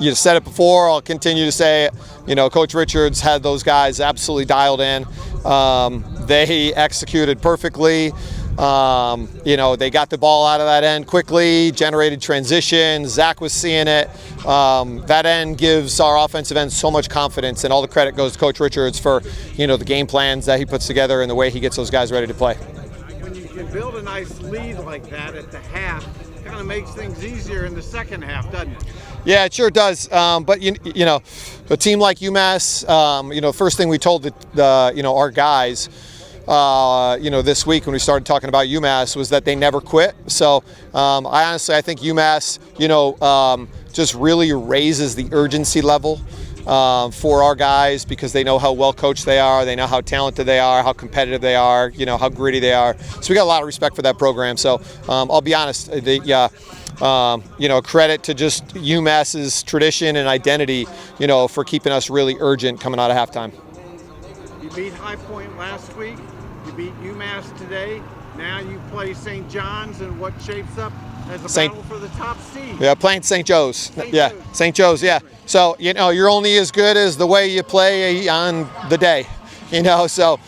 You said it before, I'll continue to say it. You know, Coach Richards had those guys absolutely dialed in. They executed perfectly. You know, they got the ball out of that end quickly, generated transition. Zach was seeing it. That end gives our offensive end so much confidence, and all the credit goes to Coach Richards for, you know, the game plans that he puts together and the way he gets those guys ready to play. When you can build a nice lead like that at the half, it kind of makes things easier in the second half, doesn't it? Yeah, it sure does. But you know, a team like UMass, you know, first thing we told you know, our guys, you know, this week when we started talking about UMass was that they never quit. So I think UMass, you know, just really raises the urgency level for our guys, because they know how well coached they are, they know how talented they are, how competitive they are, you know, how gritty they are. So we got a lot of respect for that program. So I'll be honest, you know, credit to just UMass's tradition and identity, you know, for keeping us really urgent coming out of halftime. You beat High Point last week. You beat UMass today. Now you play St. John's in what shapes up as a battle for the top seed. Yeah, playing St. Joe's. St. Joe's, yeah. So, you know, you're only as good as the way you play on the day. You know, so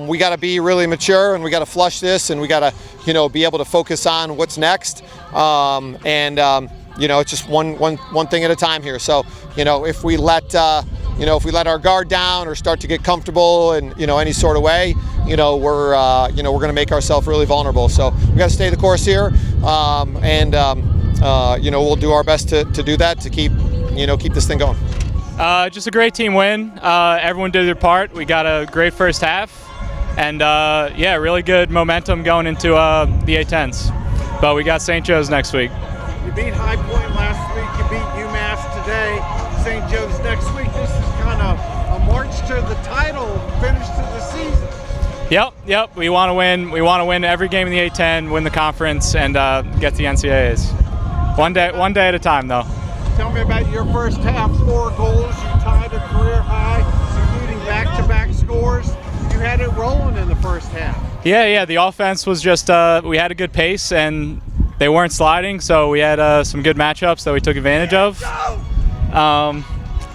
we got to be really mature, and we got to flush this, and we got to, you know, be able to focus on what's next. You know, it's just one thing at a time here. So, you know, if we let our guard down or start to get comfortable in, you know, any sort of way, you know, we're going to make ourselves really vulnerable. So we got to stay the course here, you know, we'll do our best to do that, to keep this thing going. Just a great team win. Everyone did their part. We got a great first half, and yeah, really good momentum going into the A-10s. But we got St. Joe's next week. You beat High Point last week. You beat UMass today. St. Joe's next week. This is kind of a march to the title, finish to the season. Yep. We want to win. We want to win every game in the A-10, win the conference, and get the NCAAs. One day at a time, though. Tell me about your first half. 4 goals. You tied a career high, including back-to-back scores. You had it rolling in the first half. Yeah. The offense was just we had a good pace, and they weren't sliding, so we had some good matchups that we took advantage of.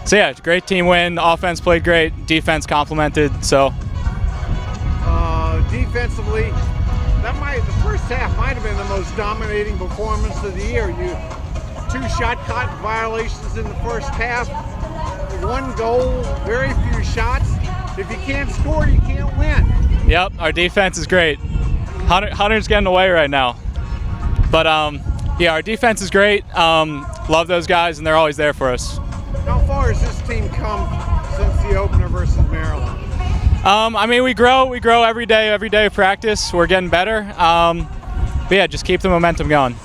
So yeah, great team win. Offense played great. Defense complemented. So defensively, the first half might have been the most dominating performance of the year. 2 shot clock violations in the first half, 1 goal, very few shots. If you can't score, you can't win. Yep, our defense is great. Hunter's getting away right now. But yeah, our defense is great. Love those guys, and they're always there for us. How far has this team come since the opener versus Maryland? I mean, we grow every day of practice. We're getting better. But yeah, just keep the momentum going.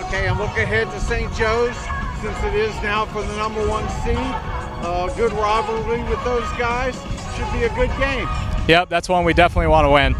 Okay, and look ahead to St. Joe's, since it is now for the #1 seed. Good rivalry with those guys. Should be a good game. Yep, that's one we definitely want to win.